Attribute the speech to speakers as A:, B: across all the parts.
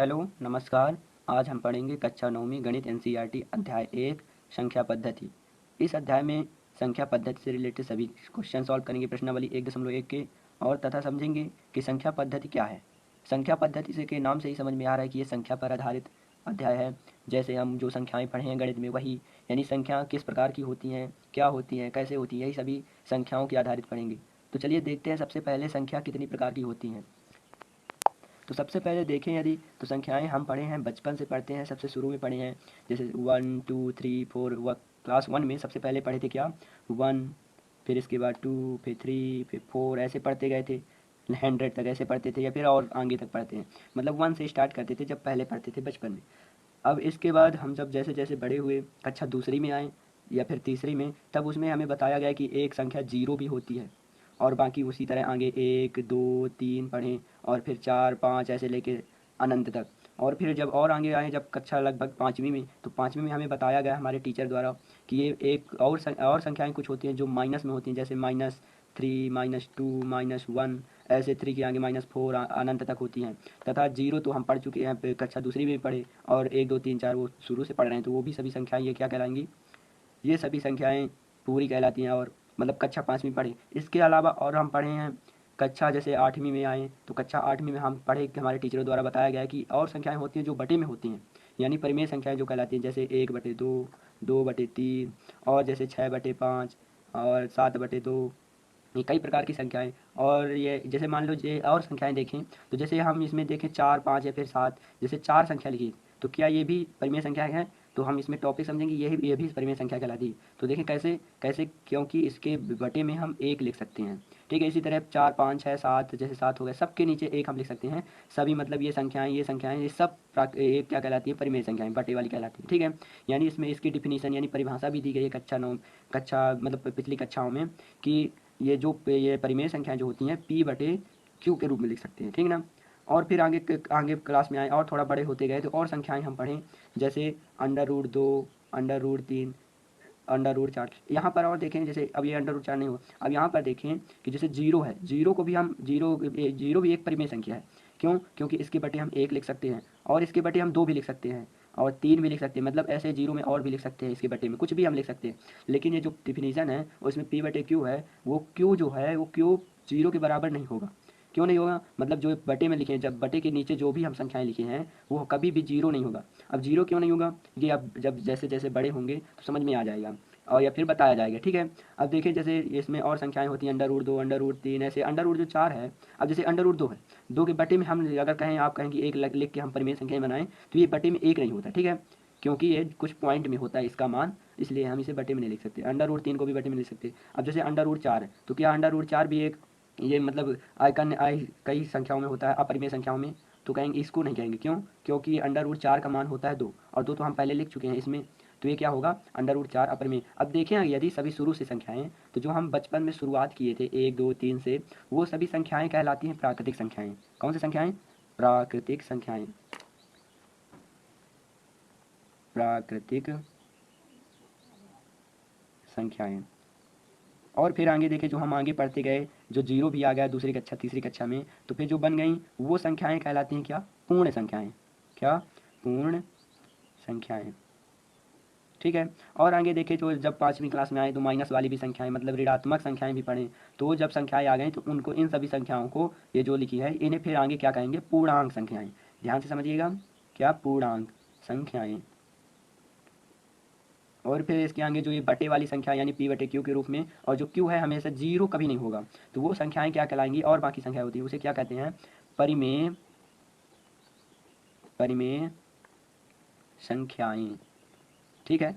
A: Hello नमस्कार। आज हम पढ़ेंगे कक्षा नौवीं गणित एनसीईआरटी अध्याय 1 संख्या पद्धति। इस अध्याय में संख्या पद्धति से रिलेटेड सभी क्वेश्चन सॉल्व करेंगे प्रश्नावली 1.1 के और तथा समझेंगे कि संख्या पद्धति क्या है। संख्या पद्धति से के नाम से ही समझ में आ रहा है कि ये संख्या पर आधारित अध्याय है। जैसे हम जो संख्याएं पढ़े हैं गणित में वही, यानी संख्या किस प्रकार की होती हैं, क्या होती हैं, कैसे होती है, यही सभी संख्याओं के आधारित पढ़ेंगे। तो चलिए देखते हैं सबसे पहले संख्या कितनी प्रकार की होती हैं। तो सबसे पहले देखें यदि तो संख्याएं हम पढ़े हैं, बचपन से पढ़ते हैं, सबसे शुरू में पढ़े हैं जैसे 1 2 3 4। क्लास 1 में सबसे पहले पढ़े थे क्या, 1, फिर इसके बाद 2, फिर 3, फिर 4, ऐसे पढ़ते गए थे। 100 तक ऐसे पढ़ते थे या फिर और आगे तक पढ़ते हैं, मतलब 1 से स्टार्ट करते थे जब पहले पढ़ते थे बचपन में। अब इसके बाद हम जब जैसे जैसे बड़े हुए, कक्षा दूसरी में आए या फिर तीसरी में, तब उसमें हमें बताया गया कि एक संख्या जीरो भी होती है और बाकी उसी तरह आगे 1 2 3 पढ़ें और फिर 4 5 ऐसे लेके अनंत तक। और फिर जब और आगे आए, जब कक्षा लगभग पाँचवीं में, तो पाँचवीं में हमें बताया गया हमारे टीचर द्वारा कि ये एक और संख्याएं कुछ होती हैं जो माइनस में होती हैं, जैसे -3 -2 -1, ऐसे 3 के आगे -4 अनंत तक होती हैं। तथा जीरो तो हम पढ़ चुके हैं, कक्षा दूसरी में भी पढ़े, और 1 2 3 4 वो शुरू से पढ़ रहे हैं, तो वो भी सभी संख्याएं ये क्या कहलाएंगी, ये सभी संख्याएं पूरी कहलाती हैं, और मतलब कक्षा पाँचवीं पढ़े। इसके अलावा और हम पढ़े हैं कक्षा जैसे आठवीं में आए, तो कक्षा आठवीं में हम पढ़े कि हमारे टीचरों द्वारा बताया गया है कि और संख्याएं होती हैं जो बटे में होती हैं, यानी परिमेय संख्याएं जो कहलाती हैं, जैसे 1/2, 2/3, और जैसे 6/5 और 7/2। ये कई प्रकार की संख्याएं। और ये जैसे मान लो ये और संख्याएं देखें, तो जैसे हम इसमें देखें 4 5 या फिर 7, जैसे 4 संख्या लिखी, तो क्या ये भी परिमेय संख्या है, तो हम इसमें टॉपिक समझेंगे ये भी परिमेय संख्या कहलाती है। तो देखें कैसे कैसे, क्योंकि इसके बटे में हम एक लिख सकते हैं। ठीक है, इसी तरह 4 5 6 7, जैसे 7 हो गया, सबके नीचे एक हम लिख सकते हैं। सभी मतलब ये संख्याएं ये सब एक क्या कहलाती है, परिमेय संख्याएं, बटे वाली कहलाती है। ठीक है, यानी इसमें इसकी डिफिनीशन यानी परिभाषा भी दी गई है कक्षा मतलब पिछली कक्षाओं में, कि ये परिमेय संख्याएं जो होती हैं P/Q के रूप में लिख सकते हैं। ठीक है ना। और फिर आगे क्लास में आए और थोड़ा बड़े होते गए, तो और संख्याएं हम पढ़ें, जैसे √2, √3, √4। यहाँ पर और देखें, जैसे अब ये √4 नहीं हो, अब यहाँ पर देखें कि जैसे जीरो है, जीरो को भी हम जीरो भी एक परिमेय संख्या है। क्यों, क्योंकि इसके बटे हम एक लिख सकते हैं, और इसके बटे हम दो भी लिख सकते हैं, और तीन भी लिख सकते हैं, मतलब ऐसे जीरो में और भी लिख सकते हैं, इसके बटे में कुछ भी हम लिख सकते हैं। लेकिन ये जो डिफिनीशन है उसमें P/Q है, वो Q जो है वो Q जीरो के बराबर नहीं होगा। क्यों नहीं होगा, मतलब जो बटे में लिखे हैं, जब बटे के नीचे जो भी हम संख्याएं लिखे हैं वो कभी भी जीरो नहीं होगा। अब जीरो क्यों नहीं होगा, ये अब जब जैसे जैसे बड़े होंगे तो समझ में आ जाएगा और या फिर बताया जाएगा। ठीक है, अब देखिए जैसे इसमें और संख्याएं होती हैं √2, √3, ऐसे जो 4 है। अब जैसे √2 है, दो के बटे में हम अगर कहें, आप कहें कि एक लिख के हम परिमेय संख्याएं बनाएं, तो ये बटे में एक नहीं होता। ठीक है, क्योंकि ये कुछ पॉइंट में होता है इसका मान, इसलिए हम इसे बटे में नहीं लिख सकते। √3 को भी बटे में नहीं लिख सकते। अब जैसे √4 है, तो क्या √4 भी एक, ये मतलब आइकन आई कई संख्याओं में होता है, अपरिमेय संख्याओं में, तो कहेंगे इसको नहीं कहेंगे। क्यों, क्योंकि √4 का मान होता है 2, और 2 तो हम पहले लिख चुके हैं इसमें, तो ये क्या होगा, √4 अपरिमेय। अब देखें यदि सभी शुरू से संख्याएं, तो जो हम बचपन में शुरुआत किए थे 1 2 3 से, वो सभी संख्याएं कहलाती हैं प्राकृतिक संख्याएं। कौन सी संख्याएं, प्राकृतिक संख्याएं, प्राकृतिक संख्याएं। और फिर आगे देखें, जो हम आगे पढ़ते गए, जो जीरो भी आ गया दूसरी कक्षा तीसरी कक्षा में, तो फिर जो बन गई वो संख्याएं कहलाती हैं क्या, पूर्ण संख्याएं। क्या, पूर्ण संख्याएं। ठीक है, और आगे देखें तो जब पाँचवीं क्लास में आए, तो माइनस वाली भी संख्याएं मतलब ऋणात्मक संख्याएं भी पढ़ें। तो जब संख्याएं आ गई, तो उनको इन सभी संख्याओं को, ये जो लिखी है, इन्हें फिर आगे क्या कहेंगे, पूर्णांक संख्याएं। ध्यान से समझिएगा, क्या, पूर्णांक संख्याएं। और फिर इसके आगे जो ये बटे वाली संख्या यानी P/Q के रूप में, और जो Q है हमेशा जीरो कभी नहीं होगा, तो वो संख्याएं क्या कहलाएंगी, और बाकी संख्या होती है उसे क्या कहते हैं, परिमेय परिमेय संख्याएं। ठीक है,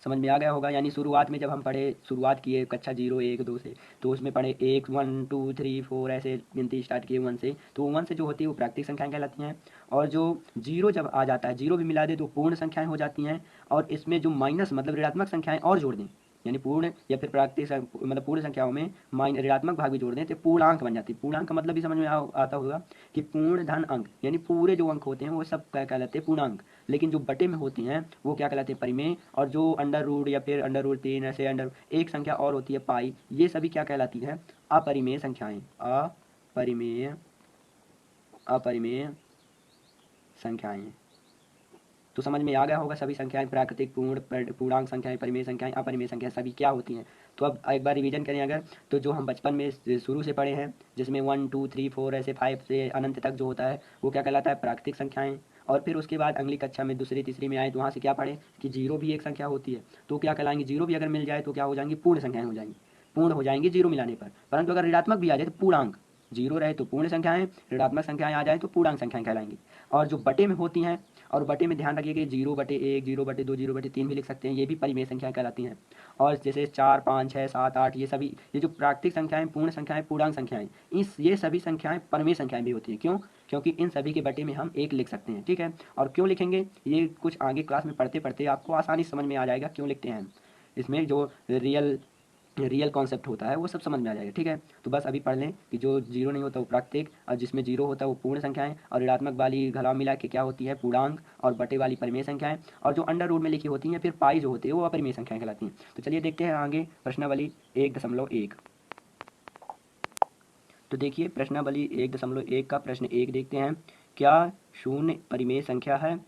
A: समझ में आ गया होगा। यानी शुरुआत में जब हम पढ़े, शुरुआत किए कक्षा 0 1 2 से, तो उसमें पढ़े 1 1 2 3 4 ऐसे गिनती स्टार्ट किए 1 से, तो 1 से जो होती है वो प्राकृतिक संख्याएं कहलाती हैं। और जो जीरो जब आ जाता है, जीरो भी मिला दे तो पूर्ण संख्याएं हो जाती हैं। और इसमें जो माइनस मतलब ऋणात्मक संख्याएं और जोड़ दें, यानी पूर्ण या फिर मतलब पूर्ण संख्याओं में ऋणात्मक भाग भी जोड़ दें, तो पूर्णांक बन जाती है। पूर्णांक का मतलब भी समझ में आता होगा कि पूर्ण धन अंक, यानी पूरे जो अंक होते हैं वो सब क्या कहलाते हैं, पूर्णांक। लेकिन जो बटे में होती हैं वो क्या कहलाते हैं, परिमेय। और जो √ या फिर √3 ऐसे एक संख्या और होती है पाई, ये सभी क्या कहलाती है, अपरिमेय संख्याएं। अपरिमेय अपरिमेय संख्याएं हैं। तो समझ में आ गया होगा सभी संख्याएं, प्राकृतिक, पूर्णांक संख्याएं, परिमेय संख्याएं, अपरिमेय संख्याएं सभी क्या होती हैं। तो अब एक बार रिवीजन करें अगर, तो जो हम बचपन में शुरू से पढ़े हैं, जिसमें 1 2 3 4 ऐसे 5 से अनंत तक जो होता है वो क्या कहलाता है, प्राकृतिक संख्याएं। और फिर उसके बाद अगली कक्षा में दूसरी तीसरी में आए तो वहाँ से क्या पढ़े कि जीरो भी एक संख्या होती है। तो क्या कहलाएंगे, जीरो भी अगर मिल जाए तो क्या हो जाएंगी, पूर्ण संख्याएं हो जाएंगी, पूर्ण हो जाएंगी जीरो मिलाने पर। परंतु अगर ऋणात्मक भी आ जाए तो पूर्णांक, जीरो रहे तो पूर्ण संख्याएं, ऋणात्मक संख्याएं आ जाए तो पूर्णांक संख्याएं कहलाएंगी। और जो बटे में होती हैं, और बटे में ध्यान रखिए कि 0/1, 0/2, 0/3 भी लिख सकते हैं, ये भी परिमेय संख्याएं कहलाती हैं। और जैसे 4 5 6 7 8 ये सभी, ये जो प्राकृतिक संख्याएं, पूर्ण संख्याएं, पूर्णांक संख्याएं, ये सभी संख्याएं परमेय संख्याएं भी होती हैं। क्यों? क्योंकि इन सभी के बटे में हम एक लिख सकते हैं। ठीक है, और क्यों लिखेंगे ये कुछ आगे क्लास में पढ़ते पढ़ते आपको आसानी समझ में आ जाएगा क्यों लिखते हैं। इसमें जो रियल कॉन्सेप्ट होता है वो सब समझ में आ जाएगा। ठीक है, तो बस अभी पढ़ लें कि जो जीरो नहीं होता वो प्राकृतिक, और जिसमें जीरो होता है वो पूर्ण संख्याएं, और ऋणात्मक वाली घलाव मिला के क्या होती है, पूर्णांक, और बटे वाली परिमेय संख्याएं, और जो अंडर रूट में लिखी होती हैं फिर पाई जो होती है वो अपरिमेय संख्याएं कहलाती हैं। तो चलिए देखते हैं आगे प्रश्नावली 1.1। तो देखिए प्रश्नावली 1.1 का प्रश्न 1 देखते हैं, क्या शून्य परिमेय संख्या है।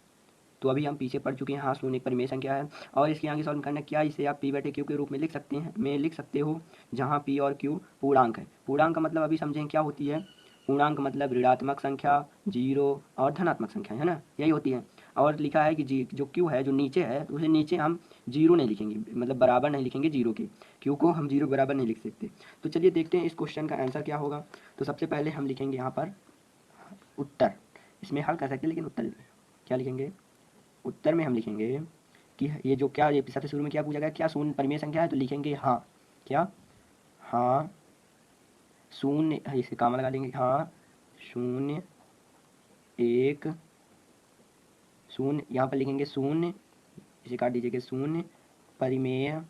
A: तो अभी हम पीछे पढ़ चुके हैं, हाँ शून्य एक परिमेय संख्या है। और इसके आगे सॉल्व करना, क्या इसे आप p/q के रूप में लिख सकते हैं, लिख सकते हो, जहाँ p और q पूर्णांक है। पूर्णांक का मतलब अभी समझें क्या होती है। पूर्णांक मतलब ऋणात्मक संख्या, जीरो और धनात्मक संख्या, है ना, यही होती है। और लिखा है कि जो q है, जो नीचे है, उसे नीचे हम जीरो नहीं लिखेंगे, मतलब बराबर नहीं लिखेंगे जीरो के, q को हम जीरो बराबर नहीं लिख सकते। तो चलिए देखते हैं इस क्वेश्चन का आंसर क्या होगा। तो सबसे पहले हम लिखेंगे यहाँ पर उत्तर, इसमें हल कर सकते हैं लेकिन उत्तर क्या लिखेंगे, उत्तर में हम लिखेंगे कि ये जो, क्या ये सबसे शुरू में क्या पूछा गया, क्या शून्य परिमेय संख्या है, तो लिखेंगे हाँ, क्या, हाँ शून्य, इसे काम लगा देंगे, हाँ शून्य एक, शून्य यहाँ पर लिखेंगे शून्य, इसे काट दीजिएगा, शून्य परिमेय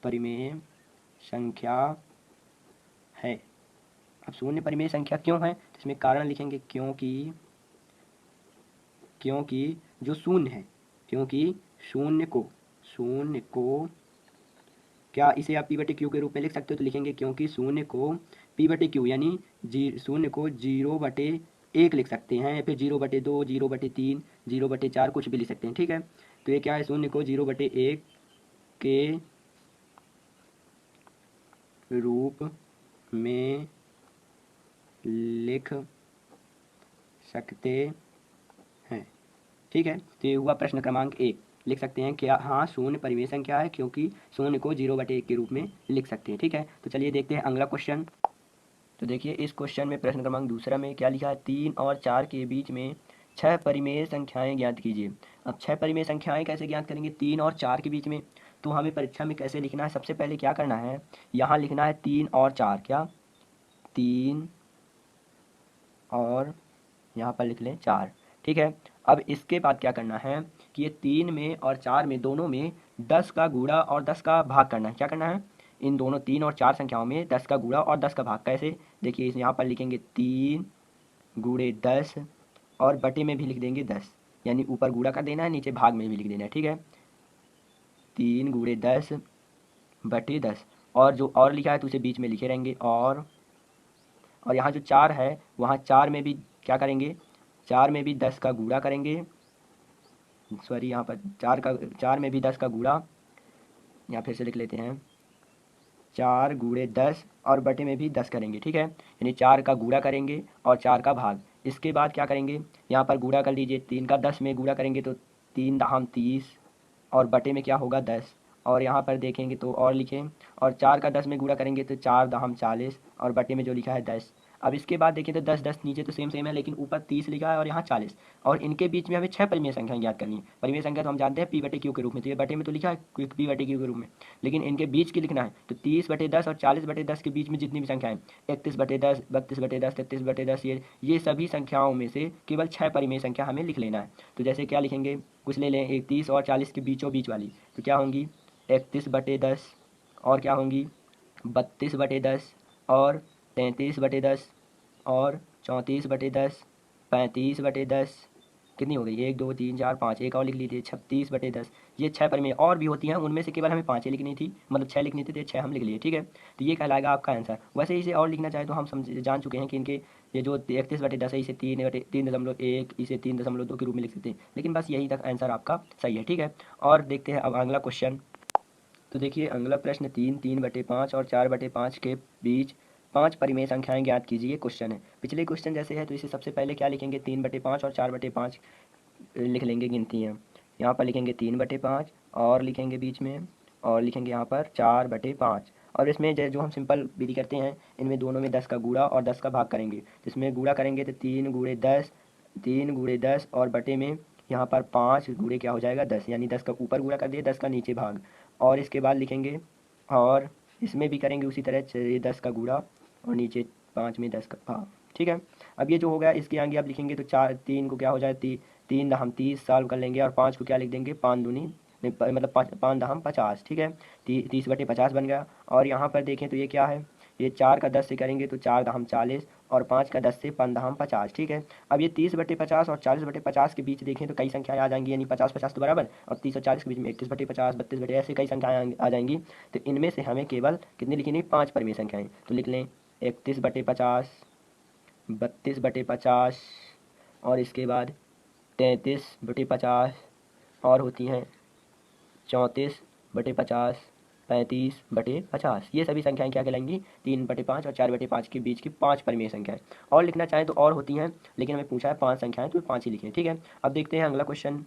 A: परिमेय संख्या है। अब शून्य परिमेय संख्या क्यों है, तो इसमें कारण लिखेंगे, क्योंकि जो शून्य है, क्योंकि शून्य को क्या इसे आप p/q के रूप में लिख सकते हो, तो लिखेंगे क्योंकि शून्य को p/q यानी शून्य को 0/1 लिख सकते हैं, या फिर 0/2, 0/3, 0/4 कुछ भी लिख सकते हैं। ठीक है, तो ये क्या है, शून्य को 0/1 के रूप में लिख सकते हैं। ठीक है, तो ये हुआ प्रश्न क्रमांक 1, लिख सकते हैं क्या, हाँ शून्य परिमेय संख्या है क्योंकि शून्य को 0/1 के रूप में लिख सकते हैं। ठीक है, तो चलिए देखते हैं अगला क्वेश्चन। तो देखिए इस क्वेश्चन में प्रश्न क्रमांक दूसरा में क्या लिखा है, 3 और 4 के बीच में 6 परिमेय संख्याएं ज्ञात कीजिए। अब 6 परिमेय संख्याएं कैसे ज्ञात करेंगे 3 और 4 के बीच में, तो हमें परीक्षा में कैसे लिखना है, सबसे पहले क्या करना है, यहाँ लिखना है 3 और 4, क्या 3 और यहाँ पर लिख लें 4। ठीक है, अब इसके बाद क्या करना है कि ये 3 में और 4 में दोनों में 10 का गुणा और 10 का भाग करना है। क्या करना है, इन दोनों 3 और 4 संख्याओं में 10 का गुणा और 10 का भाग। कैसे, देखिए इस यहाँ पर लिखेंगे 3 गुणे 10 और बटे में भी लिख देंगे 10, यानी ऊपर गुणा कर देना है, नीचे भाग में भी लिख देना है। ठीक है, 3 गुणे 10 बटे 10, और जो और लिखा है तो उसे बीच में लिखे रहेंगे। और यहाँ जो 4 है वहाँ 4 में भी क्या करेंगे, 4 में भी 10 का गुणा करेंगे, सॉरी यहाँ पर 4 में भी 10 का गुणा, यहाँ फिर से लिख लेते हैं, 4 गुणे 10 और बटे में भी 10 करेंगे। ठीक है, यानी 4 का गुणा करेंगे और 4 का भाग। इसके बाद क्या करेंगे, यहाँ पर गुणा कर लीजिए, 3 का 10 में गुणा करेंगे तो 3 दाहम 30, और बटे में क्या होगा 10, और यहाँ पर देखेंगे तो और लिखें, और 4 का 10 में गुणा करेंगे तो 4 दाहम 40, और बटे में जो लिखा है 10। अब इसके बाद देखिए तो 10 10 नीचे तो सेम सेम है, लेकिन ऊपर 30 लिखा है और यहाँ 40, और इनके बीच में हमें 6 परिमेय संख्या ज्ञात करनी है। परिमेय संख्या तो हम जानते हैं p/q के रूप में, तो ये बटे में तो लिखा है p/q के रूप में, लेकिन इनके बीच की लिखना है। तो 30/10 और 40/10 के बीच में जितनी भी संख्याएं, 31/10, 32/10, 33/10, ये सभी संख्याओं में से केवल 6 परिमेय संख्या हमें लिख लेना है। तो जैसे क्या लिखेंगे, कुछ ले लें 30 और 40 के बीचों बीच वाली, तो क्या होंगी 31/10, और क्या होंगी 32/10, और 33/10, और 34/10, 35/10, कितनी हो गई, 1 2 3 4 5, एक और लिख लीजिए 36/10। ये 6 परिमेय और भी होती हैं, उनमें से केवल हमें 5 ही लिखनी थी, मतलब 6 लिखनी थी, तो 6 हम लिख लिए, ठीक है। तो ये कहलाएगा आपका आंसर। वैसे इसे और लिखना चाहे तो हम समझ जान चुके हैं कि इनके ये जो 31/10 है, इसे 3/3.1, इसे 3.2 के रूप में लिख सकते हैं, लेकिन बस यही तक आंसर आपका सही है, ठीक है। और देखते हैं अब अगला क्वेश्चन। तो देखिए अगला प्रश्न 3/5 और 4/5 के बीच 5 परिमेय संख्याएं ज्ञात कीजिए क्वेश्चन है। पिछले क्वेश्चन जैसे है, तो इसे सबसे पहले क्या लिखेंगे, 3/5 और 4/5 लिख लेंगे गिनतियाँ। यहाँ पर लिखेंगे 3/5 और लिखेंगे बीच में, और लिखेंगे यहाँ पर 4/5। और इसमें जो हम सिंपल विधि करते हैं, इनमें दोनों में 10 का गुणा और 10 का भाग करेंगे। जिसमें गुणा करेंगे तो 3 × 10, 3 × 10 और बटे में यहाँ पर 5 गुणे क्या हो जाएगा 10, यानी 10 का ऊपर गुणा कर दिए, 10 का नीचे भाग। और इसके बाद लिखेंगे, और इसमें भी करेंगे उसी तरह, 10 का गुणा और नीचे 5 में 10 का भाग, ठीक है। अब ये जो हो गया, इसके आगे आप लिखेंगे तो 3 को क्या हो जाए, 3 × 30 सॉल्व कर लेंगे, और 5 को क्या लिख देंगे, 5 दूनी मतलब 5 × 50, ठीक है। 30/50 बन गया। और यहाँ पर देखें तो ये क्या है, ये 4 का 10 से करेंगे तो 4 × 40, और 5 का 10 से 5 × 50, ठीक है। अब ये 30/50 और 40/50 के बीच देखें तो कई संख्याएं आ जाएंगी, यानी 50-50 तो बराबर, और 30 और 40 के बीच में 31/50, 32 ऐसे कई संख्याएं आ जाएंगी। तो इनमें से हमें केवल कितनी लिखनी, 5 परिमेय संख्याएं। तो लिख लें 31/50, 32/50, और इसके बाद 33/50, और होती हैं 34/50, 35/50। ये सभी संख्याएं क्या कहलाएंगी, 3/5 और 4/5 के बीच की 5 परिमेय संख्याएं। और लिखना चाहें तो और होती हैं, लेकिन हमें पूछा है 5 संख्याएं, तो 5 ही लिखें, ठीक है। अब देखते हैं अगला क्वेश्चन।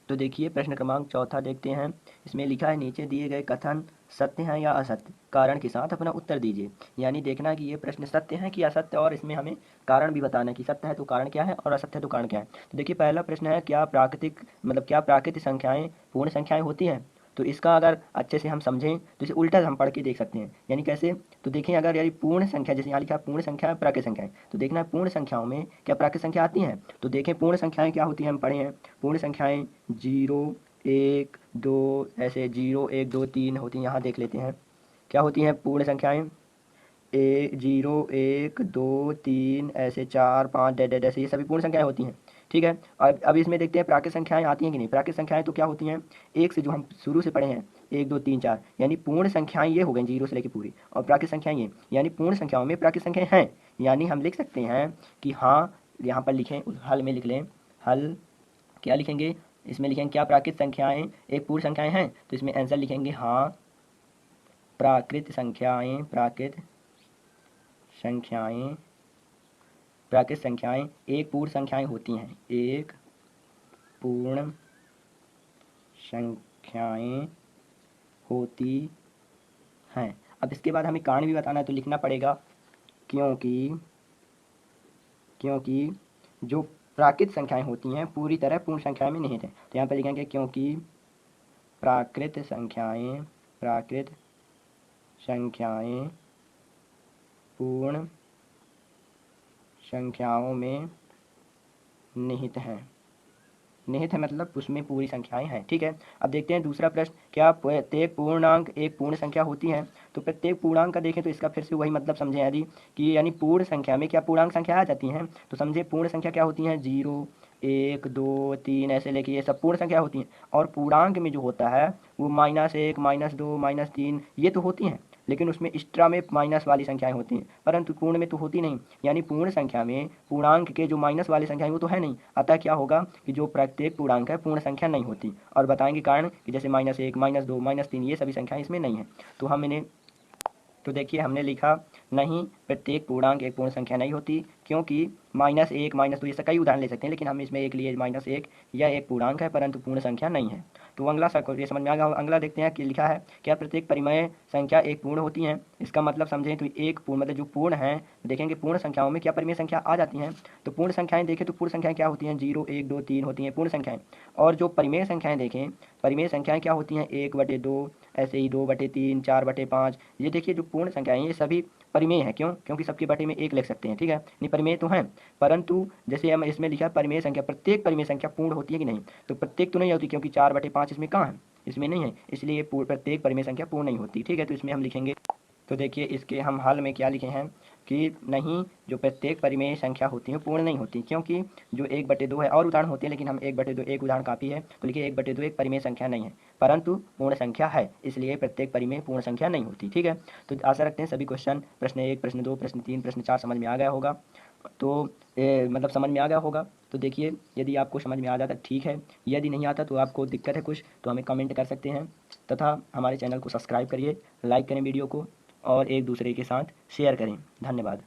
A: तो देखिए प्रश्न क्रमांक 4 देखते हैं। इसमें लिखा है, नीचे दिए गए कथन सत्य हैं या असत्य, कारण के साथ अपना उत्तर दीजिए। यानी देखना कि ये प्रश्न सत्य है कि असत्य, और इसमें हमें कारण भी बताना है कि सत्य है तो कारण क्या है और असत्य है तो कारण क्या है। तो देखिए पहला प्रश्न है, क्या प्राकृतिक संख्याएं पूर्ण संख्याएं होती हैं। तो इसका अगर अच्छे से हम समझें तो इसे उल्टा हम पढ़ के देख सकते हैं, यानी कैसे। तो देखें, अगर यानी पूर्ण संख्या, जैसे यहाँ लिखा है पूर्ण संख्या प्राकृतिक संख्याएं, तो देखना है पूर्ण संख्याओं में क्या प्राकृतिक संख्या आती हैं। तो देखें पूर्ण संख्याएं क्या होती हैं, हम पढ़े हैं पूर्ण संख्याएं 0 1 2, ऐसे 0 1 2 3 होती हैं। यहाँ देख लेते हैं क्या होती हैं पूर्ण संख्याएं, 0 1 2 3, ऐसे 4 5 डेड ऐसे, ये सभी पूर्ण संख्याएं होती हैं, ठीक है। और अब इसमें देखते हैं प्राकृतिक संख्याएं आती हैं कि नहीं। प्राकृतिक संख्याएं तो क्या होती हैं, एक से, जो हम शुरू से पढ़े हैं 1 2 3 4, यानी पूर्ण संख्याएं ये हो गई 0 से लेकर पूरी, और प्राकृतिक संख्याएं ये, यानी पूर्ण संख्याओं में प्राकृतिक संख्याएं हैं। यानी हम लिख सकते हैं कि हाँ, यहाँ पर लिखें, उस हल में लिख लें, हल क्या लिखेंगे, इसमें लिखेंगे क्या प्राकृत संख्याएं एक पूर्ण संख्याएं हैं। तो इसमें आंसर लिखेंगे हाँ, प्राकृत संख्याएं एक पूर्ण संख्याएं होती हैं, एक पूर्ण संख्याएं होती हैं। अब इसके बाद हमें कारण भी बताना है, तो लिखना पड़ेगा क्योंकि जो प्राकृत संख्याएं होती हैं पूरी तरह पूर्ण संख्याएं में नहीं थे। तो यहाँ पर लिखेंगे क्योंकि प्राकृत संख्याएं पूर्ण संख्याओं में निहित है मतलब उसमें पूरी संख्याएं हैं, ठीक है। अब देखते हैं दूसरा प्रश्न, क्या प्रत्येक पूर्णांक एक पूर्ण संख्या होती है। तो प्रत्येक पूर्णांक का देखें तो इसका फिर से वही मतलब समझें, यदि कि यानी पूर्ण संख्या में क्या पूर्णांक संख्या आ जाती हैं। तो समझे पूर्ण संख्या क्या होती हैं, 0 1 2 3 ऐसे लेके ये सब पूर्ण संख्या होती हैं। और पूर्णांक में जो होता है वो -1 -2 -3 ये तो होती हैं, लेकिन उसमें एक्स्ट्रा में माइनस वाली संख्याएं होती हैं, परंतु पूर्ण में तो होती नहीं। यानी पूर्ण संख्या में पूर्णांक के जो माइनस वाली संख्याएं वो तो है नहीं, अतः क्या होगा कि जो प्रत्येक पूर्णांक है पूर्ण संख्या नहीं होती। और बताएंगे कारण कि जैसे -1 -2 -3 ये सभी संख्याएं इसमें नहीं है। तो हम इन्हें, तो देखिए हमने लिखा नहीं, प्रत्येक पूर्णांक एक पूर्ण संख्या नहीं होती, क्योंकि -1 -2 ये कई उदाहरण ले सकते हैं, लेकिन हम इसमें एक लिए -1, यह एक पूर्णांक है परंतु पूर्ण संख्या नहीं है। तो अगला ये समझ में आ गया। अगला देखते हैं कि लिखा है, क्या प्रत्येक परिमेय संख्या एक पूर्ण होती है। इसका मतलब समझें तो एक पूर्ण मतलब जो पूर्ण है, देखेंगे पूर्ण संख्याओं में क्या परिमेय संख्या आ जाती हैं। तो पूर्ण संख्याएं देखें तो पूर्ण संख्याएं क्या होती हैं, 0 1 2 3 होती हैं पूर्ण संख्याएं। और जो परिमेय संख्याएं देखें, परिमेय संख्याएं क्या होती हैं, 1/2, ऐसे ही 2/3 4/5। ये देखिए जो पूर्ण संख्याएं ये सभी परिमेय है, क्यों, क्योंकि सबके बटे में एक लिख सकते हैं, ठीक है। नहीं परिमेय तो हैं, परंतु जैसे हम इसमें लिखा है परिमेय संख्या, प्रत्येक परिमेय संख्या पूर्ण होती है कि नहीं। तो प्रत्येक तो नहीं होती, क्योंकि 4/5 इसमें कहाँ है, इसमें नहीं है, इसलिए ये प्रत्येक परिमेय संख्या पूर्ण नहीं होती, ठीक है। तो इसमें हम लिखेंगे, तो देखिए इसके हम हल में क्या लिखे हैं, कि नहीं, जो प्रत्येक परिमेय संख्या होती है पूर्ण नहीं होती, क्योंकि जो 1/2 है, और उदाहरण होते हैं लेकिन हम 1/2 एक उदाहरण काफ़ी है, तो लिखिए 1/2 एक परिमेय संख्या नहीं है परंतु पूर्ण संख्या है, इसलिए प्रत्येक परिमेय पूर्ण संख्या नहीं होती। ठीक है, तो आशा रखते हैं सभी क्वेश्चन प्रश्न 1, प्रश्न 2, प्रश्न 3, प्रश्न 4 समझ में आ गया होगा। तो मतलब समझ में आ गया होगा। तो देखिए, यदि आपको समझ में आ जाता ठीक है, यदि नहीं आता तो आपको दिक्कत है कुछ तो हमें कमेंट कर सकते हैं, तथा हमारे चैनल को सब्सक्राइब करिए, लाइक करें वीडियो को और एक दूसरे के साथ शेयर करें। धन्यवाद।